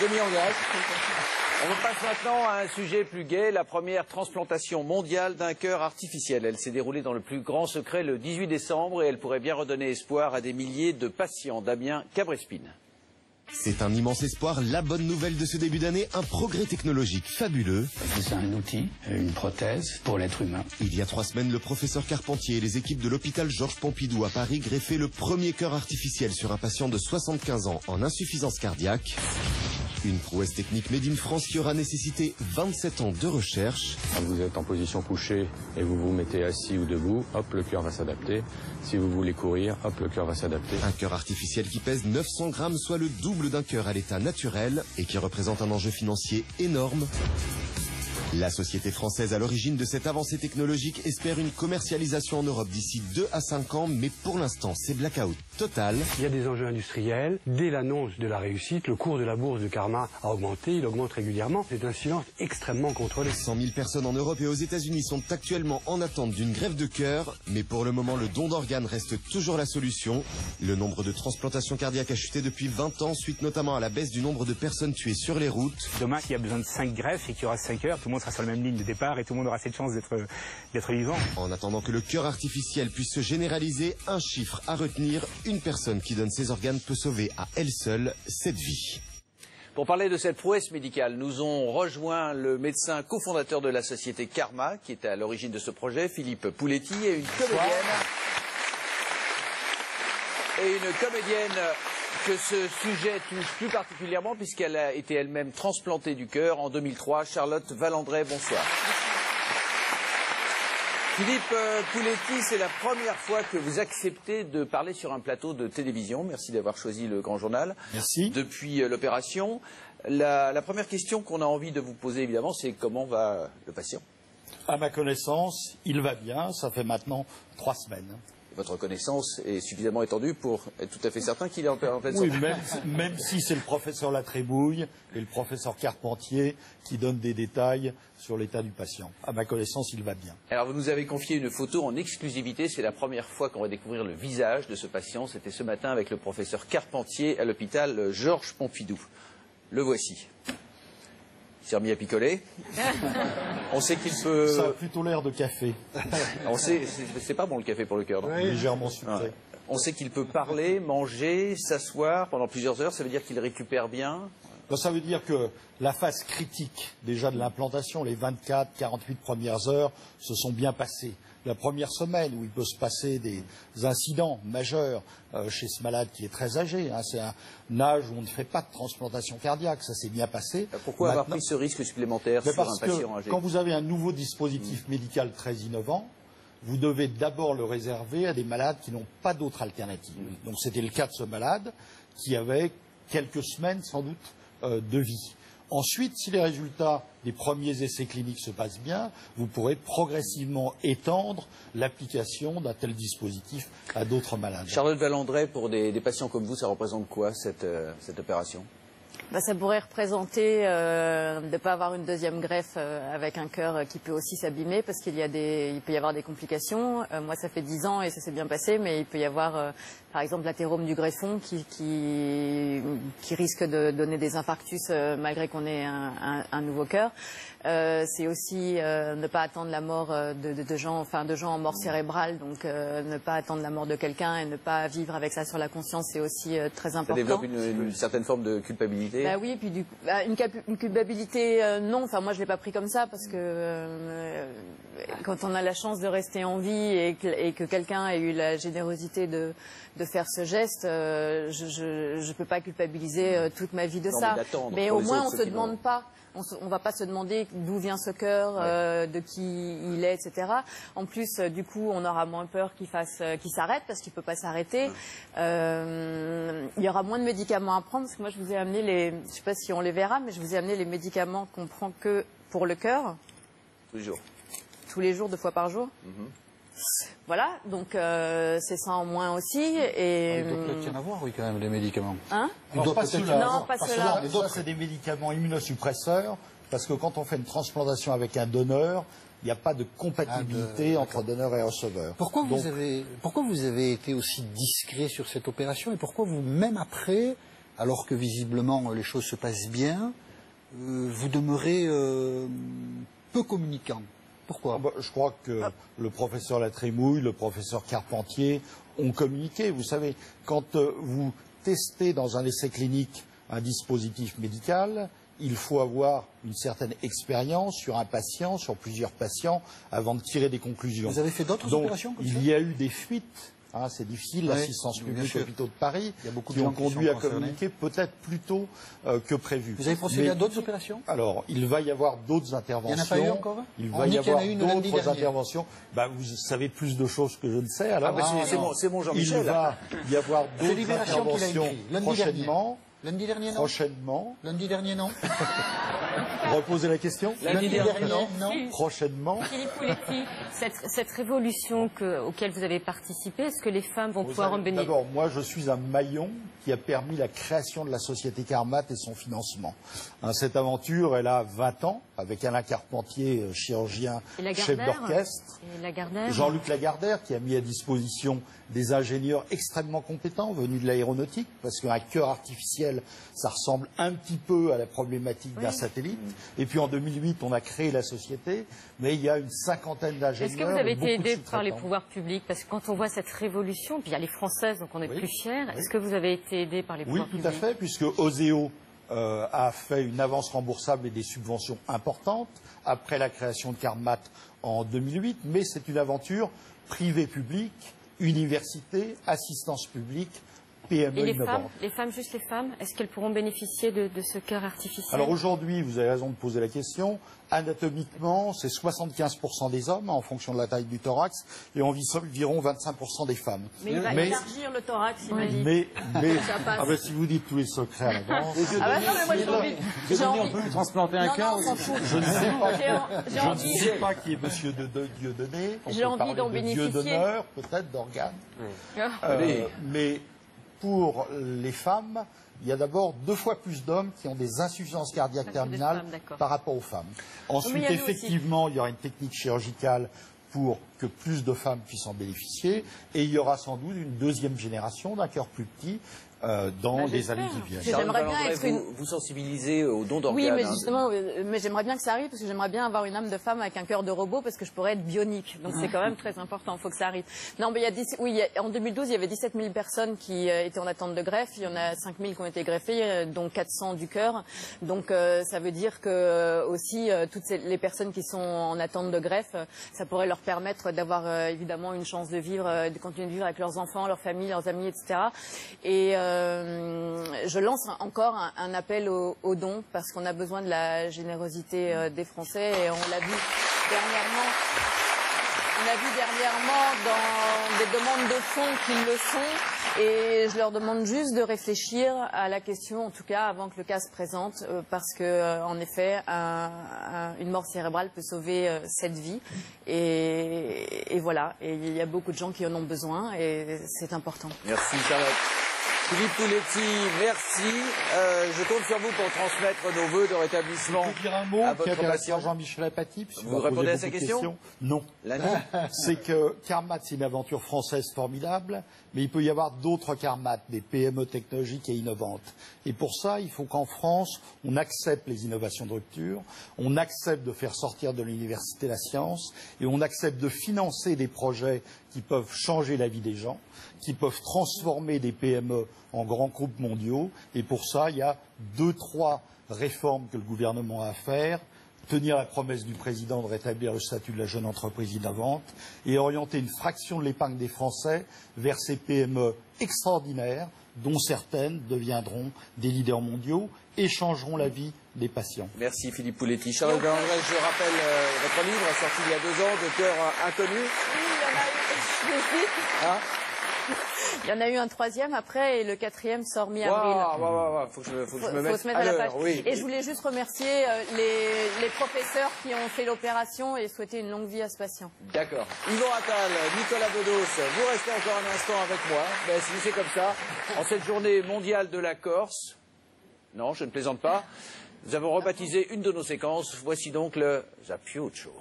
Je m'y engage. On passe maintenant à un sujet plus gai, la première transplantation mondiale d'un cœur artificiel. Elle s'est déroulée dans le plus grand secret le 18 décembre et elle pourrait bien redonner espoir à des milliers de patients. Damien Cabrespine. C'est un immense espoir, la bonne nouvelle de ce début d'année, un progrès technologique fabuleux. C'est un outil, une prothèse pour l'être humain. Il y a 3 semaines, le professeur Carpentier et les équipes de l'hôpital Georges Pompidou à Paris greffaient le premier cœur artificiel sur un patient de 75 ans en insuffisance cardiaque. Une prouesse technique made in France qui aura nécessité 27 ans de recherche. Quand vous êtes en position couchée et vous vous mettez assis ou debout, hop, le cœur va s'adapter. Si vous voulez courir, hop, le cœur va s'adapter. Un cœur artificiel qui pèse 900 grammes, soit le double d'un cœur à l'état naturel et qui représente un enjeu financier énorme. La société française à l'origine de cette avancée technologique espère une commercialisation en Europe d'ici 2 à 5 ans, mais pour l'instant, c'est blackout total. Il y a des enjeux industriels. Dès l'annonce de la réussite, le cours de la bourse de Karma a augmenté, il augmente régulièrement. C'est un silence extrêmement contrôlé. 100 000 personnes en Europe et aux États-Unis sont actuellement en attente d'une greffe de cœur, mais pour le moment, le don d'organes reste toujours la solution. Le nombre de transplantations cardiaques a chuté depuis 20 ans, suite notamment à la baisse du nombre de personnes tuées sur les routes. Demain, s'il y a besoin de 5 greffes et qu'il y aura 5 heures, tout le monde sera sur la même ligne de départ et tout le monde aura cette chance d'être vivant. En attendant que le cœur artificiel puisse se généraliser, un chiffre à retenir, une personne qui donne ses organes peut sauver à elle seule 7 vies. Pour parler de cette prouesse médicale, nous ont rejoint le médecin cofondateur de la société Karma, qui est à l'origine de ce projet, Philippe Pouletti, et une comédienne. Que ce sujet touche plus particulièrement puisqu'elle a été elle-même transplantée du cœur en 2003. Charlotte Valandré, bonsoir. Philippe Pouletti, c'est la première fois que vous acceptez de parler sur un plateau de télévision. Merci d'avoir choisi le Grand Journal. Merci. Depuis l'opération. La première question qu'on a envie de vous poser, évidemment, c'est comment va le patient? À ma connaissance, il va bien. Ça fait maintenant 3 semaines. Votre connaissance est suffisamment étendue pour être tout à fait certain qu'il est en pleine santé. Oui, même si c'est le professeur Latrébouille et le professeur Carpentier qui donnent des détails sur l'état du patient. À ma connaissance, il va bien. Alors, vous nous avez confié une photo en exclusivité. C'est la première fois qu'on va découvrir le visage de ce patient. C'était ce matin avec le professeur Carpentier à l'hôpital Georges Pompidou. Le voici. Il s'est remis à picoler. On sait qu'il peut... Ça a plutôt l'air de café. On sait, c'est pas bon le café pour le cœur, non? Oui. Légèrement sucré. Ouais. On sait qu'il peut parler, manger, s'asseoir pendant plusieurs heures. Ça veut dire qu'il récupère bien? Ça veut dire que la phase critique déjà de l'implantation, les 24-48 premières heures, se sont bien passées. La première semaine où il peut se passer des incidents majeurs chez ce malade qui est très âgé. C'est un âge où on ne fait pas de transplantation cardiaque, ça s'est bien passé. Pourquoi avoir pris ce risque supplémentaire sur un patient âgé? Quand vous avez un nouveau dispositif médical très innovant, vous devez d'abord le réserver à des malades qui n'ont pas d'autre alternative. Donc c'était le cas de ce malade qui avait quelques semaines sans doute de vie. Ensuite, si les résultats des premiers essais cliniques se passent bien, vous pourrez progressivement étendre l'application d'un tel dispositif à d'autres malades. Charlotte Valandré, pour des patients comme vous, ça représente quoi cette opération? Ça pourrait représenter de ne pas avoir une deuxième greffe avec un cœur qui peut aussi s'abîmer parce qu'il peut y avoir des complications. Moi, ça fait 10 ans et ça s'est bien passé, mais il peut y avoir, par exemple, l'athérome du greffon qui risque de donner des infarctus malgré qu'on ait un nouveau cœur. C'est aussi ne pas attendre la mort de gens en mort cérébrale, donc ne pas attendre la mort de quelqu'un et ne pas vivre avec ça sur la conscience, c'est aussi très important. Ça développe une certaine forme de culpabilité. Bah oui, puis une culpabilité, non. Enfin, moi, je l'ai pas pris comme ça parce que quand on a la chance de rester en vie et que quelqu'un ait eu la générosité de faire ce geste, je peux pas culpabiliser toute ma vie de ça. Mais au moins, on se demande pas. On va pas se demander d'où vient ce cœur, de qui il est, etc. En plus, du coup, on aura moins peur qu'il s'arrête parce qu'il peut pas s'arrêter. Il y aura moins de médicaments à prendre parce que moi, je vous ai amené je sais pas si on les verra, mais je vous ai amené les médicaments qu'on prend que pour le cœur. Tous les jours. Tous les jours, 2 fois par jour. Voilà, donc c'est ça en moins aussi. Et il doit peut-être y en avoir, oui, quand même, les médicaments. Hein? Non, pas ceux-là. Non, pas ceux-là. Les autres, c'est des médicaments immunosuppresseurs, parce que quand on fait une transplantation avec un donneur, il n'y a pas de compatibilité entre donneur et receveur. Pourquoi vous avez été aussi discret sur cette opération et pourquoi vous, même après alors que visiblement les choses se passent bien, vous demeurez peu communicant. Pourquoi? Je crois que le professeur Latrémouille, le professeur Carpentier ont communiqué. Vous savez, quand vous testez dans un essai clinique un dispositif médical, il faut avoir une certaine expérience sur un patient, sur plusieurs patients, avant de tirer des conclusions. Vous avez fait d'autres opérations comme ça? Il y a eu des fuites. C'est difficile, l'assistance publique hôpitaux de Paris, qui ont conduit à communiquer peut-être plus tôt que prévu. Vous avez procédé à d'autres opérations? Alors, il va y avoir d'autres interventions. Il n'y en a pas eu encore? Il va y avoir d'autres interventions. Vous savez plus de choses que je ne sais. Alors, c'est mon Jean-Michel. Il va y avoir d'autres interventions prochainement. Lundi dernier, non. Prochainement. Lundi dernier, non. Reposez la question. Lundi dernier, non. Prochainement. Philippe Pouletti, cette révolution auquel vous avez participé, est-ce que les femmes vont pouvoir en bénéficier? D'abord, moi, je suis un maillon qui a permis la création de la société Carmat et son financement. Cette aventure, elle a 20 ans, avec Alain Carpentier, chirurgien, chef d'orchestre. Jean-Luc Lagardère, qui a mis à disposition des ingénieurs extrêmement compétents venus de l'aéronautique, parce qu'un cœur artificiel, ça ressemble un petit peu à la problématique d'un satellite. Et puis en 2008, on a créé la société, mais il y a une cinquantaine d'ingénieurs. Est-ce que vous avez été aidé par les pouvoirs publics? Parce que quand on voit cette révolution, puis il y a les Françaises, donc on est plus fiers. Est-ce que vous avez été aidé par les pouvoirs publics? Oui, tout à fait, puisque Oseo a fait une avance remboursable et des subventions importantes après la création de Carmat en 2008, mais c'est une aventure privée-publique, université, assistance publique, PME et innovantes. les femmes, juste les femmes, est-ce qu'elles pourront bénéficier de ce cœur artificiel? Alors aujourd'hui, vous avez raison de poser la question, anatomiquement, c'est 75% des hommes en fonction de la taille du thorax et environ 25% des femmes. Mais il va élargir le thorax, il m'a dit. Mais si vous dites tous les secrets à l'avance... On peut lui transplanter un cœur? Je ne sais pas qui est Monsieur Dieudonné. J'ai envie d'en bénéficier. Dieu d'honneur, peut-être, d'organes. Mais pour les femmes, il y a d'abord 2 fois plus d'hommes qui ont des insuffisances cardiaques terminales par rapport aux femmes. Ensuite, effectivement, il y aura une technique chirurgicale pour que plus de femmes puissent en bénéficier. Et il y aura sans doute une deuxième génération d'un cœur plus petit dans les années qui viennent. J'aimerais bien être vous sensibilisez au don d'organes. Oui, mais justement, mais j'aimerais bien que ça arrive parce que j'aimerais bien avoir une âme de femme avec un cœur de robot parce que je pourrais être bionique. Donc c'est quand même très important. Il faut que ça arrive. Non, mais en 2012, il y avait 17 000 personnes qui étaient en attente de greffe. Il y en a 5 000 qui ont été greffées, dont 400 du cœur. Donc ça veut dire que aussi toutes les personnes qui sont en attente de greffe, ça pourrait leur permettre d'avoir évidemment une chance de vivre, de continuer de vivre avec leurs enfants, leurs familles, leurs amis, etc. Et je lance encore un appel aux dons parce qu'on a besoin de la générosité des Français et on l'a vu dernièrement. On a vu dernièrement dans des demandes de fonds qu'ils le sont et je leur demande juste de réfléchir à la question, en tout cas avant que le cas se présente, parce que en effet, une mort cérébrale peut sauver 7 vies et voilà. Et il y a beaucoup de gens qui en ont besoin et c'est important. Merci Charlotte. Philippe Pouletti, merci. Je compte sur vous pour transmettre nos vœux de rétablissement je peux dire un mot à votre patient. Jean-Michel Apathy. Vous répondez à sa question? Non. C'est que Carmat, c'est une aventure française formidable, mais il peut y avoir d'autres Carmat, des PME technologiques et innovantes. Et pour ça, il faut qu'en France, on accepte les innovations de rupture, on accepte de faire sortir de l'université la science, et on accepte de financer des projets qui peuvent changer la vie des gens, qui peuvent transformer des PME en grands groupes mondiaux. Et pour ça, il y a 2-3 réformes que le gouvernement a à faire. Tenir la promesse du président de rétablir le statut de la jeune entreprise innovante et orienter une fraction de l'épargne des Français vers ces PME extraordinaires dont certaines deviendront des leaders mondiaux et changeront la vie des patients. Merci Philippe Pouletti. Charles Berger, je rappelle votre livre sorti il y a 2 ans, de cœur inconnu. Oui, il y en a eu un 3e après et le 4e sort mi-avril. Faut que je me mette se mettre à la page. Oui. Et je voulais juste remercier les professeurs qui ont fait l'opération et souhaiter une longue vie à ce patient. D'accord. Yvon Attal, Nicolas Bedos, vous restez encore un instant avec moi. Si c'est comme ça, en cette journée mondiale de la Corse, non, je ne plaisante pas, nous avons rebaptisé une de nos séquences. Voici donc le Zapiuccio.